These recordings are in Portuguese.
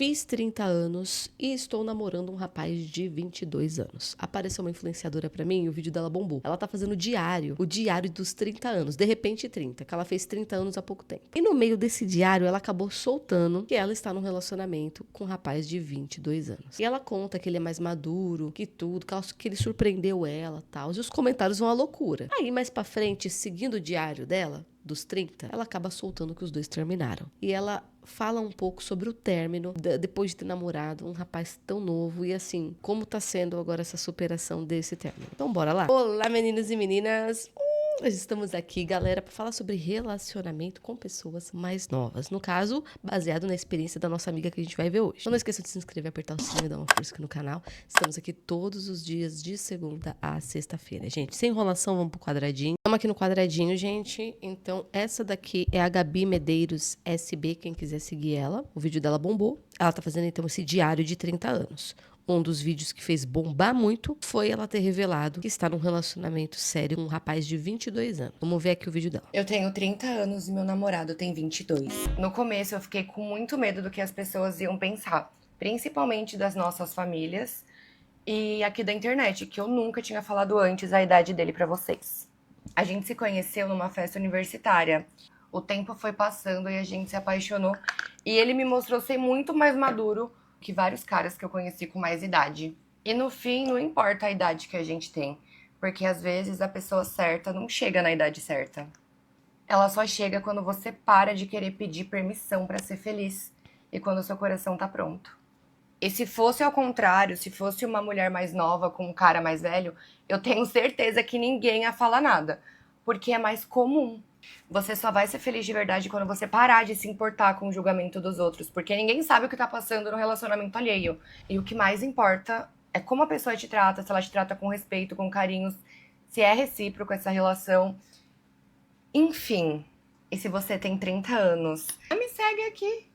Fiz 30 anos e estou namorando um rapaz de 22 anos. Apareceu uma influenciadora pra mim e o vídeo dela bombou. Ela tá fazendo o diário dos 30 anos, de repente 30, que ela fez 30 anos há pouco tempo. E no meio desse diário, ela acabou soltando que ela está num relacionamento com um rapaz de 22 anos. E ela conta que ele é mais maduro, que tudo, que ele surpreendeu ela, tal. E os comentários vão à loucura. Aí, mais pra frente, seguindo o diário dela, dos 30, ela acaba soltando que os dois terminaram. E ela fala um pouco sobre o término, depois de ter namorado um rapaz tão novo e assim, como tá sendo agora essa superação desse término. Então bora lá? Olá, meninos e meninas! Nós estamos aqui, galera, para falar sobre relacionamento com pessoas mais novas. No caso, baseado na experiência da nossa amiga que a gente vai ver hoje. Então não esqueça de se inscrever, apertar o sininho e dar uma força aqui no canal. Estamos aqui todos os dias, de segunda a sexta-feira. Gente, sem enrolação, vamos pro quadradinho. Estamos aqui no quadradinho, gente. Então, essa daqui é a Gabi Medeiros SB, quem quiser seguir ela. O vídeo dela bombou. Ela tá fazendo, então, esse diário de 30 anos. Um dos vídeos que fez bombar muito foi ela ter revelado que está num relacionamento sério com um rapaz de 22 anos. Vamos ver aqui o vídeo dela. Eu tenho 30 anos e meu namorado tem 22. No começo eu fiquei com muito medo do que as pessoas iam pensar, principalmente das nossas famílias e aqui da internet, que eu nunca tinha falado antes a idade dele pra vocês. A gente se conheceu numa festa universitária. O tempo foi passando e a gente se apaixonou e ele me mostrou ser muito mais maduro que vários caras que eu conheci com mais idade. E no fim, não importa a idade que a gente tem, porque às vezes a pessoa certa não chega na idade certa. Ela só chega quando você para de querer pedir permissão pra ser feliz e quando o seu coração tá pronto. E se fosse ao contrário, se fosse uma mulher mais nova com um cara mais velho, eu tenho certeza que ninguém ia falar nada, porque é mais comum. Você só vai ser feliz de verdade quando você parar de se importar com o julgamento dos outros, porque ninguém sabe o que tá passando no relacionamento alheio. E o que mais importa é como a pessoa te trata, se ela te trata com respeito, com carinho, se é recíproco essa relação. Enfim, e se você tem 30 anos, me segue aqui,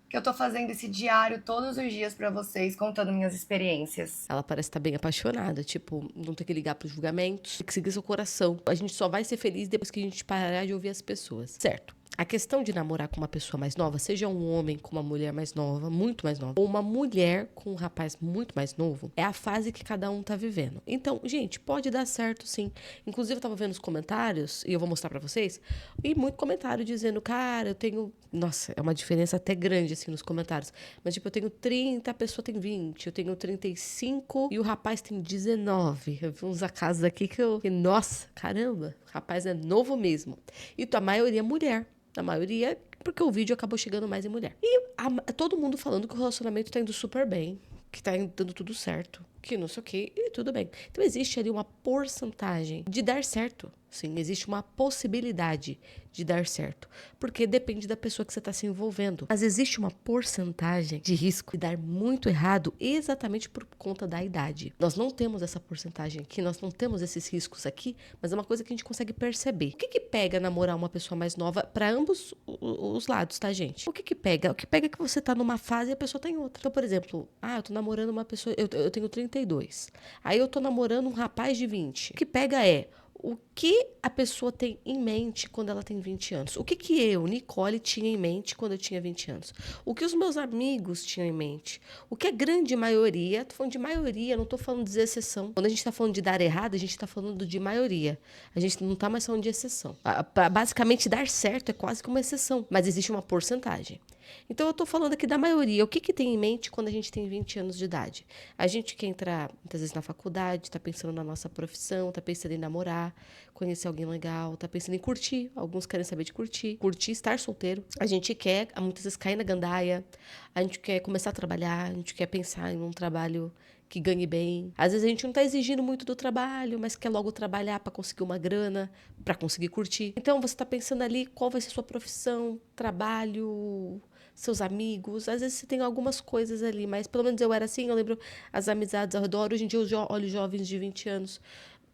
que eu tô fazendo esse diário todos os dias pra vocês, contando minhas experiências. Ela parece estar bem apaixonada, tipo, não tem que ligar pros julgamentos, tem que seguir seu coração. A gente só vai ser feliz depois que a gente parar de ouvir as pessoas. Certo. A questão de namorar com uma pessoa mais nova, seja um homem com uma mulher mais nova, muito mais nova, ou uma mulher com um rapaz muito mais novo, é a fase que cada um tá vivendo. Então, gente, pode dar certo sim. Inclusive, eu tava vendo os comentários, e eu vou mostrar pra vocês, e muito comentário dizendo, cara, eu tenho... Nossa, é uma diferença até grande, assim, nos comentários. Mas, tipo, eu tenho 30, a pessoa tem 20, eu tenho 35 e o rapaz tem 19. Eu vi uns casos aqui que, nossa, caramba, o rapaz é novo mesmo. E a maioria é mulher. A maioria, porque o vídeo acabou chegando mais em mulher. E todo mundo falando que o relacionamento tá indo super bem, que tá dando tudo certo, que não sei o que, e tudo bem. Então existe ali uma porcentagem de dar certo. Sim, existe uma possibilidade de dar certo. Porque depende da pessoa que você está se envolvendo. Mas existe uma porcentagem de risco de dar muito errado exatamente por conta da idade. Nós não temos essa porcentagem aqui, nós não temos esses riscos aqui, mas é uma coisa que a gente consegue perceber. O que pega namorar uma pessoa mais nova para ambos os lados, tá, gente? O que pega? O que pega é que você tá numa fase e a pessoa tá em outra. Então, por exemplo, eu tô namorando uma pessoa, eu tenho 32. Aí eu tô namorando um rapaz de 20. O que pega é o que a pessoa tem em mente quando ela tem 20 anos? O que eu, Nicole, tinha em mente quando eu tinha 20 anos? O que os meus amigos tinham em mente? O que a grande maioria, tô falando de maioria, não tô falando de exceção. Quando a gente tá falando de dar errado, a gente tá falando de maioria. A gente não tá mais falando de exceção. Basicamente, dar certo é quase que uma exceção, mas existe uma porcentagem. Então, eu tô falando aqui da maioria. O que tem em mente quando a gente tem 20 anos de idade? A gente quer entrar, muitas vezes, na faculdade, tá pensando na nossa profissão, tá pensando em namorar, conhecer alguém legal, tá pensando em curtir. Alguns querem saber de curtir, estar solteiro. A gente quer, muitas vezes, cair na gandaia. A gente quer começar a trabalhar, a gente quer pensar em um trabalho que ganhe bem. Às vezes a gente não tá exigindo muito do trabalho, mas quer logo trabalhar para conseguir uma grana, para conseguir curtir. Então você tá pensando ali qual vai ser sua profissão, trabalho, seus amigos. Às vezes você tem algumas coisas ali, mas pelo menos eu era assim, eu lembro as amizades ao redor. Hoje em dia eu olho jovens de 20 anos,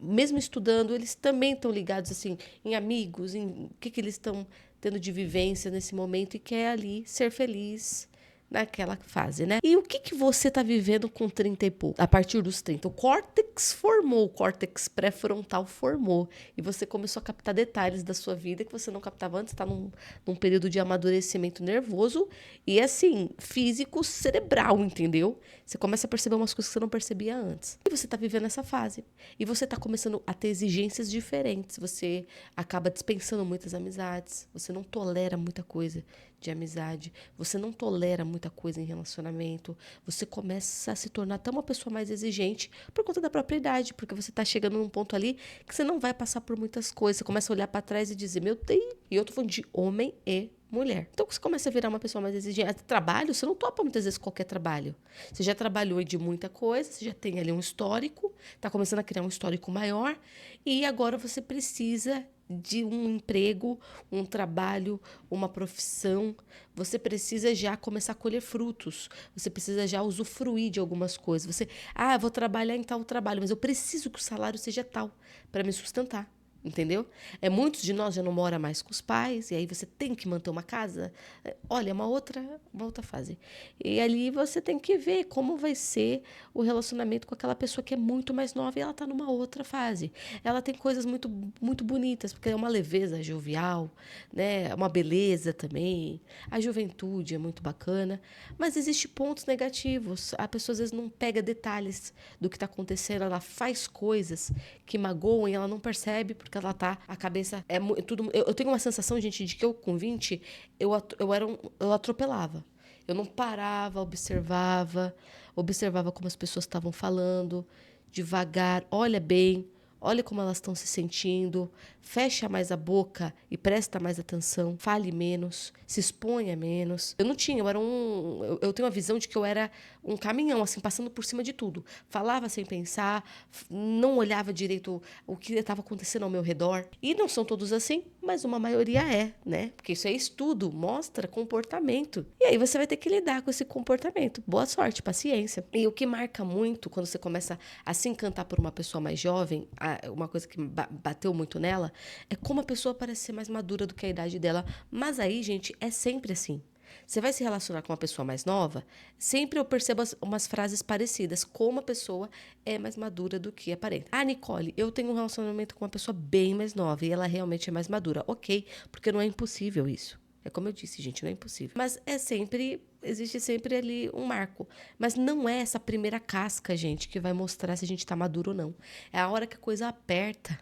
mesmo estudando, eles também estão ligados assim em amigos, em o que eles estão tendo de vivência nesse momento e quer ali ser feliz naquela fase, né? E o que você tá vivendo com 30 e pouco? A partir dos 30, o córtex formou, o córtex pré-frontal formou. E você começou a captar detalhes da sua vida que você não captava antes, tá num período de amadurecimento nervoso e, assim, físico, cerebral, entendeu? Você começa a perceber umas coisas que você não percebia antes. E você tá vivendo essa fase. E você tá começando a ter exigências diferentes. Você acaba dispensando muitas amizades. Você não tolera muita coisa de amizade, você não tolera muita coisa em relacionamento, você começa a se tornar até uma pessoa mais exigente por conta da própria idade, porque você tá chegando num ponto ali que você não vai passar por muitas coisas, você começa a olhar para trás e dizer, meu Deus, e eu tô falando de homem e mulher. Então você começa a virar uma pessoa mais exigente. Trabalho, você não topa muitas vezes qualquer trabalho. Você já trabalhou de muita coisa, você já tem ali um histórico, tá começando a criar um histórico maior, e agora você precisa de um emprego, um trabalho, uma profissão, você precisa já começar a colher frutos, você precisa já usufruir de algumas coisas. Você, vou trabalhar em tal trabalho, mas eu preciso que o salário seja tal para me sustentar. Entendeu? Muitos de nós já não moram mais com os pais, e aí você tem que manter uma casa. Olha, é uma outra fase. E ali você tem que ver como vai ser o relacionamento com aquela pessoa que é muito mais nova e ela está numa outra fase. Ela tem coisas muito, muito bonitas, porque é uma leveza jovial, né? Uma beleza também. A juventude é muito bacana, mas existem pontos negativos. A pessoa às vezes não pega detalhes do que está acontecendo, ela faz coisas que magoam e ela não percebe, porque ela tá, a cabeça tudo. Eu tenho uma sensação, gente, de que eu com 20, eu atropelava. Eu não parava, observava como as pessoas estavam falando, devagar, olha bem, olha como elas estão se sentindo, fecha mais a boca e presta mais atenção, fale menos, se exponha menos. Eu não tinha, eu tenho a visão de que eu era um caminhão, assim, passando por cima de tudo. Falava sem pensar, não olhava direito o que estava acontecendo ao meu redor. E não são todos assim, mas uma maioria é, né? Porque isso é estudo, mostra comportamento. E aí você vai ter que lidar com esse comportamento. Boa sorte, paciência. E o que marca muito quando você começa a se encantar por uma pessoa mais jovem, uma coisa que bateu muito nela, é como a pessoa parece ser mais madura do que a idade dela. Mas aí, gente, é sempre assim. Você vai se relacionar com uma pessoa mais nova, sempre eu percebo umas frases parecidas, como a pessoa é mais madura do que aparenta. Nicole, eu tenho um relacionamento com uma pessoa bem mais nova e ela realmente é mais madura. Ok, porque não é impossível isso. É como eu disse, gente, não é impossível. Mas existe sempre ali um marco. Mas não é essa primeira casca, gente, que vai mostrar se a gente tá maduro ou não. É a hora que a coisa aperta.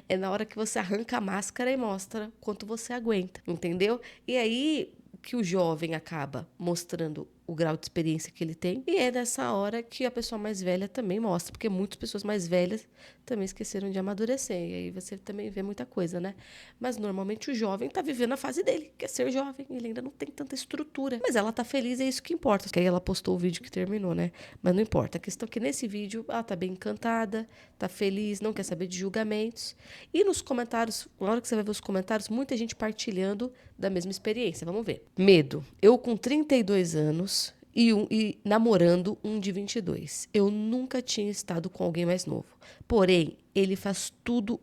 É na hora que você arranca a máscara e mostra quanto você aguenta, entendeu? E aí que o jovem acaba mostrando o grau de experiência que ele tem. E é nessa hora que a pessoa mais velha também mostra, porque muitas pessoas mais velhas também esqueceram de amadurecer. E aí você também vê muita coisa, né? Mas normalmente o jovem tá vivendo a fase dele, que é ser jovem. Ele ainda não tem tanta estrutura. Mas ela tá feliz, é isso que importa. Porque aí ela postou o vídeo que terminou, né? Mas não importa. A questão é que nesse vídeo ela tá bem encantada, tá feliz, não quer saber de julgamentos. E nos comentários, na hora que você vai ver os comentários, muita gente partilhando da mesma experiência. Vamos ver. Medo. Eu com 32 anos e namorando um de 22. Eu nunca tinha estado com alguém mais novo. Porém, ele faz todo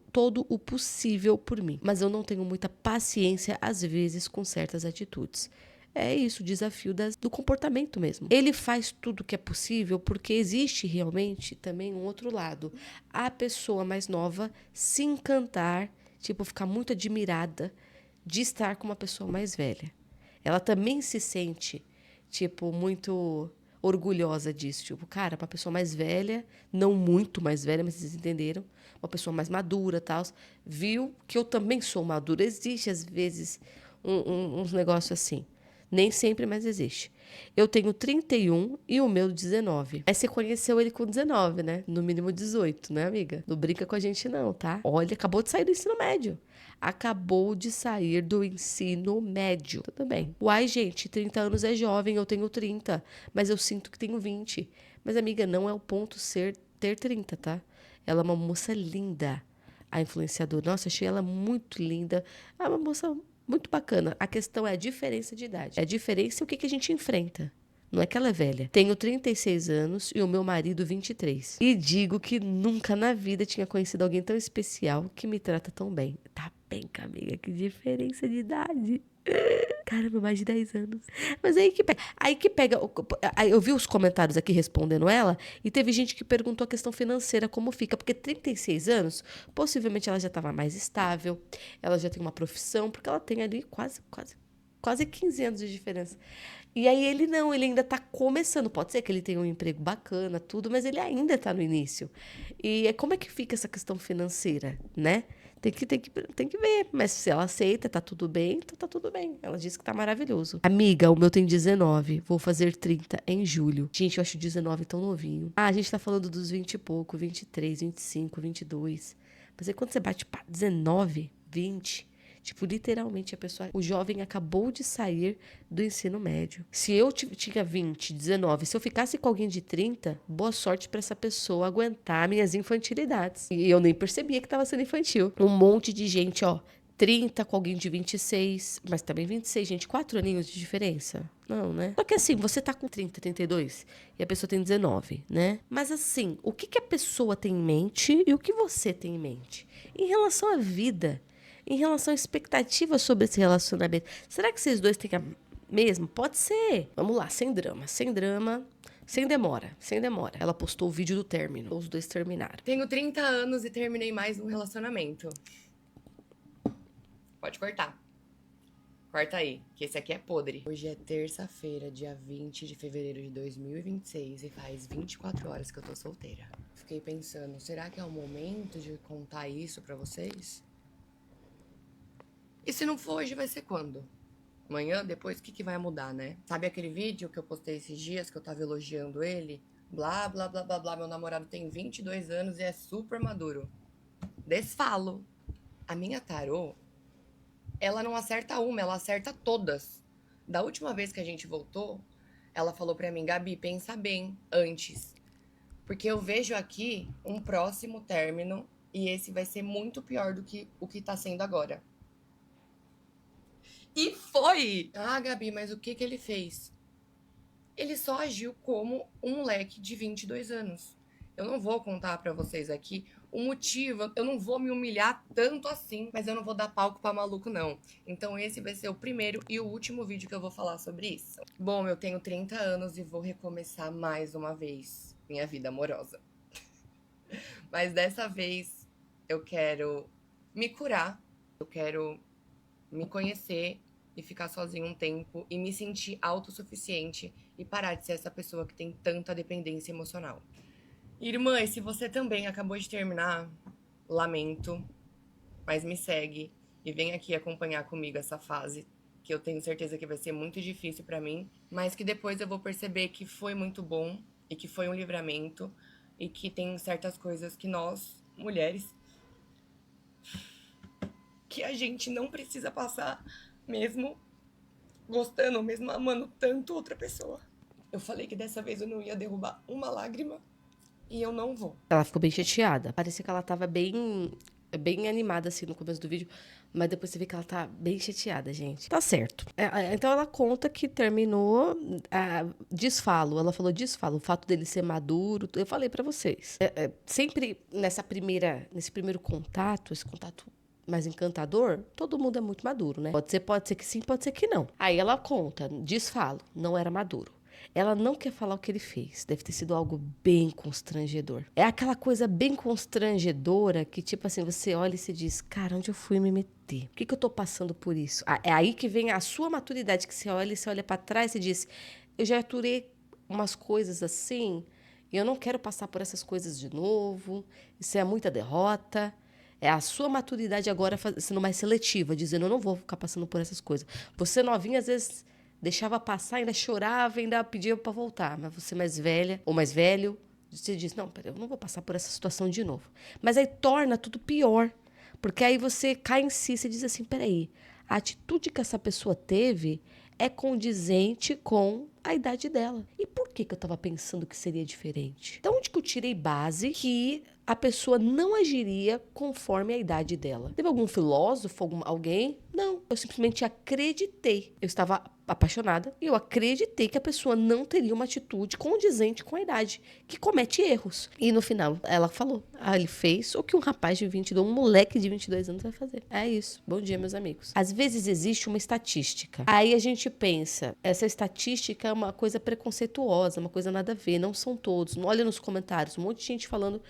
o possível por mim. Mas eu não tenho muita paciência, às vezes, com certas atitudes. É isso, o desafio do comportamento mesmo. Ele faz tudo o que é possível porque existe realmente também um outro lado. A pessoa mais nova se encantar, ficar muito admirada de estar com uma pessoa mais velha. Ela também se sente muito orgulhosa disso. Cara, uma pessoa mais velha, não muito mais velha, mas vocês entenderam, uma pessoa mais madura, tal, viu que eu também sou madura. Existe, às vezes, uns negócios assim. Nem sempre, mas existe. Eu tenho 31 e o meu 19. Aí você conheceu ele com 19, né? No mínimo 18, né, amiga? Não brinca com a gente não, tá? Olha, acabou de sair do ensino médio. Acabou de sair do ensino médio. Tudo bem. Uai, gente, 30 anos é jovem, eu tenho 30. Mas eu sinto que tenho 20. Mas, amiga, não é o ponto ter 30, tá? Ela é uma moça linda. A influenciadora. Nossa, achei ela muito linda. É uma moça muito bacana. A questão é a diferença de idade. A diferença é o que a gente enfrenta. Não é que ela é velha. Tenho 36 anos e o meu marido 23. E digo que nunca na vida tinha conhecido alguém tão especial que me trata tão bem. Tá penca, amiga, que diferença de idade. Caramba, mais de 10 anos. Mas aí que pega. Aí eu vi os comentários aqui respondendo ela, e teve gente que perguntou a questão financeira, como fica. Porque 36 anos, possivelmente ela já estava mais estável, ela já tem uma profissão, porque ela tem ali quase 15 anos de diferença. E aí ele não, ele ainda tá começando. Pode ser que ele tenha um emprego bacana, tudo, mas ele ainda tá no início. E como é que fica essa questão financeira, né? Tem que ver. Mas se ela aceita, tá tudo bem, então tá tudo bem. Ela disse que tá maravilhoso. Amiga, o meu tem 19, vou fazer 30 em julho. Gente, eu acho 19 tão novinho. Ah, a gente tá falando dos 20 e pouco, 23, 25, 22. Mas aí quando você bate 19, 20... Tipo, literalmente, o jovem acabou de sair do ensino médio. Se eu tinha 20, 19, se eu ficasse com alguém de 30, boa sorte pra essa pessoa aguentar minhas infantilidades. E eu nem percebia que tava sendo infantil. Um monte de gente, ó, 30 com alguém de 26, mas também 26, gente, 4 aninhos de diferença. Não, né? Só que assim, você tá com 30, 32 e a pessoa tem 19, né? Mas assim, o que a pessoa tem em mente e o que você tem em mente? Em relação à vida, em relação à expectativa sobre esse relacionamento. Será que vocês dois têm a mesma? Pode ser. Vamos lá, sem drama, sem demora. Ela postou o vídeo do término. Os dois terminaram. Tenho 30 anos e terminei mais um relacionamento. Pode cortar. Corta aí, que esse aqui é podre. Hoje é terça-feira, dia 20 de fevereiro de 2026 e faz 24 horas que eu tô solteira. Fiquei pensando, será que é o momento de contar isso pra vocês? E se não for hoje, vai ser quando? Amanhã, depois, o que vai mudar, né? Sabe aquele vídeo que eu postei esses dias, que eu tava elogiando ele? Blá, blá, blá, blá, blá, meu namorado tem 22 anos e é super maduro. Desfalo. A minha tarô, ela não acerta uma, ela acerta todas. Da última vez que a gente voltou, ela falou pra mim, Gabi, pensa bem antes. Porque eu vejo aqui um próximo término e esse vai ser muito pior do que o que tá sendo agora. E foi! Ah, Gabi, mas o que ele fez? Ele só agiu como um moleque de 22 anos. Eu não vou contar pra vocês aqui o motivo, eu não vou me humilhar tanto assim, mas eu não vou dar palco pra maluco, não. Então esse vai ser o primeiro e o último vídeo que eu vou falar sobre isso. Bom, eu tenho 30 anos e vou recomeçar mais uma vez minha vida amorosa. Mas dessa vez eu quero me curar, eu quero me conhecer e ficar sozinho um tempo e me sentir autossuficiente e parar de ser essa pessoa que tem tanta dependência emocional. Irmã, e se você também acabou de terminar, lamento, mas me segue e vem aqui acompanhar comigo essa fase, que eu tenho certeza que vai ser muito difícil pra mim, mas que depois eu vou perceber que foi muito bom e que foi um livramento e que tem certas coisas que nós, mulheres, que a gente não precisa passar mesmo gostando, mesmo amando tanto outra pessoa. Eu falei que dessa vez eu não ia derrubar uma lágrima e eu não vou. Ela ficou bem chateada. Parecia que ela tava bem animada, assim, no começo do vídeo. Mas depois você vê que ela tá bem chateada, gente. Tá certo. Então ela conta que terminou desfalo. Ela falou desfalo. O fato dele ser maduro. Eu falei pra vocês. Sempre nesse primeiro contato, esse contato mais encantador, todo mundo é muito maduro, né? Pode ser que sim, pode ser que não. Aí ela conta, desfalo, não era maduro. Ela não quer falar o que ele fez. Deve ter sido algo bem constrangedor. É aquela coisa bem constrangedora que, tipo assim, você olha e se diz, cara, onde eu fui me meter? Por que eu tô passando por isso? É aí que vem a sua maturidade, que você olha pra trás e diz, eu já aturei umas coisas assim, e eu não quero passar por essas coisas de novo. Isso é muita derrota. É a sua maturidade agora sendo mais seletiva, dizendo, eu não vou ficar passando por essas coisas. Você novinha, às vezes, deixava passar, ainda chorava, ainda pedia para voltar. Mas você mais velha, ou mais velho, você diz, não, peraí, eu não vou passar por essa situação de novo. Mas aí torna tudo pior. Porque aí você cai em si, você diz assim, peraí, a atitude que essa pessoa teve é condizente com a idade dela. E por que eu tava pensando que seria diferente? Da onde que eu tirei base que a pessoa não agiria conforme a idade dela? Teve algum filósofo, alguém? Não, eu simplesmente acreditei. Eu estava apaixonada e eu acreditei que a pessoa não teria uma atitude condizente com a idade, que comete erros. E no final, ela falou, ele fez o que um rapaz de 22, um moleque de 22 anos vai fazer. É isso. Bom dia, meus amigos. Às vezes existe uma estatística. Aí a gente pensa, essa estatística é uma coisa preconceituosa, uma coisa nada a ver, não são todos. Olha nos comentários, um monte de gente falando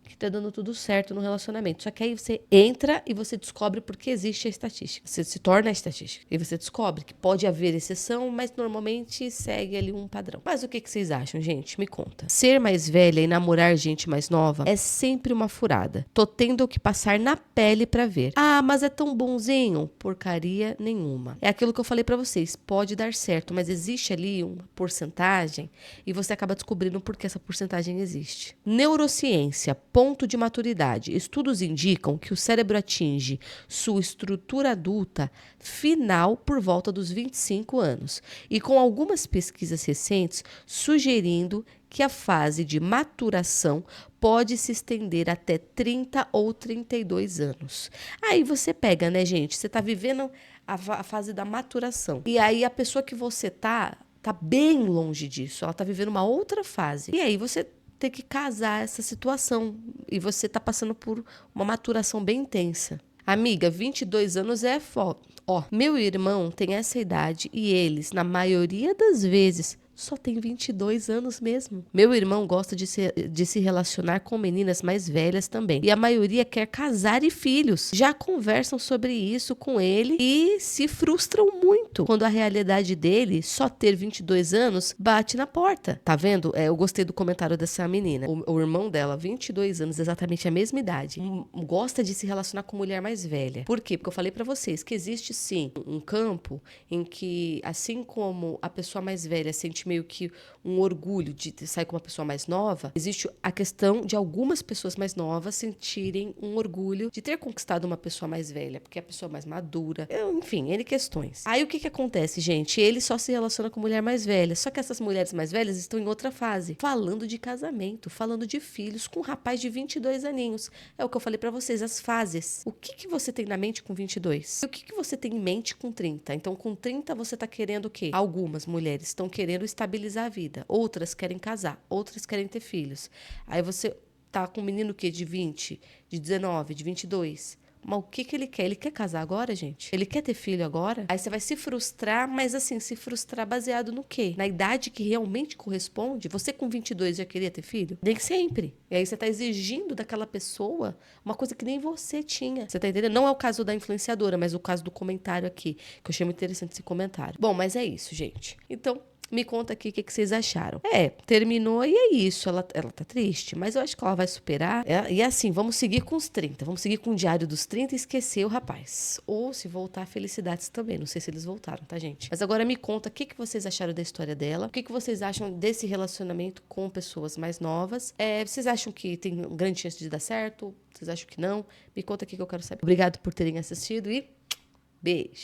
que tá dando tudo certo no relacionamento. Só que aí você entra e você descobre por que existe a estatística. Você se torna a estatística. E você descobre que pode haver exceção, mas normalmente segue ali um padrão. Mas o que vocês acham, gente? Me conta. Ser mais velha e namorar gente mais nova é sempre uma furada. Tô tendo que passar na pele pra ver. Ah, mas é tão bonzinho. Porcaria nenhuma. É aquilo que eu falei pra vocês. Pode dar certo, mas existe ali uma porcentagem e você acaba descobrindo por que essa porcentagem existe. Neurociência. Ponto de maturidade. Estudos indicam que o cérebro atinge sua estrutura adulta final por volta dos 25 anos, e com algumas pesquisas recentes sugerindo que a fase de maturação pode se estender até 30 ou 32 anos. Aí você pega, né, gente? Você tá vivendo a fase da maturação. E aí a pessoa que você tá bem longe disso. Ela tá vivendo uma outra fase. E aí você ter que casar essa situação e você tá passando por uma maturação bem intensa. Amiga, 22 anos é foda. Ó, meu irmão tem essa idade e eles, na maioria das vezes, só tem 22 anos mesmo. Meu irmão gosta de se relacionar com meninas mais velhas também. E a maioria quer casar e filhos. Já conversam sobre isso com ele e se frustram muito quando a realidade dele, só ter 22 anos, bate na porta. Tá vendo? Eu gostei do comentário dessa menina. O irmão dela, 22 anos, exatamente a mesma idade, gosta de se relacionar com mulher mais velha. Por quê? Porque eu falei pra vocês que existe sim um campo em que, assim como a pessoa mais velha sente meio que um orgulho de sair com uma pessoa mais nova, existe a questão de algumas pessoas mais novas sentirem um orgulho de ter conquistado uma pessoa mais velha, porque é a pessoa mais madura, enfim, N questões. Aí o que acontece, gente? Ele só se relaciona com mulher mais velha, só que essas mulheres mais velhas estão em outra fase, falando de casamento, falando de filhos com um rapaz de 22 aninhos. É o que eu falei pra vocês, as fases. O que você tem na mente com 22? E o que você tem em mente com 30? Então, com 30 você tá querendo o quê? Algumas mulheres estão querendo estabilizar a vida. Outras querem casar. Outras querem ter filhos. Aí você tá com um menino que de 20, de 19, de 22. Mas o que ele quer? Ele quer casar agora, gente? Ele quer ter filho agora? Aí você vai se frustrar, mas assim, se frustrar baseado no quê? Na idade que realmente corresponde? Você com 22 já queria ter filho? Nem sempre. E aí você tá exigindo daquela pessoa uma coisa que nem você tinha. Você tá entendendo? Não é o caso da influenciadora, mas o caso do comentário aqui, que eu achei muito interessante esse comentário. Bom, mas é isso, gente. Então, me conta aqui o que vocês acharam. Terminou e é isso. Ela tá triste, mas eu acho que ela vai superar. E assim, vamos seguir com os 30. Vamos seguir com o diário dos 30 e esquecer o rapaz. Ou se voltar, felicidades também. Não sei se eles voltaram, tá, gente? Mas agora me conta o que vocês acharam da história dela. O que vocês acham desse relacionamento com pessoas mais novas. Vocês acham que tem grande chance de dar certo? Vocês acham que não? Me conta aqui que eu quero saber. Obrigado por terem assistido e beijo.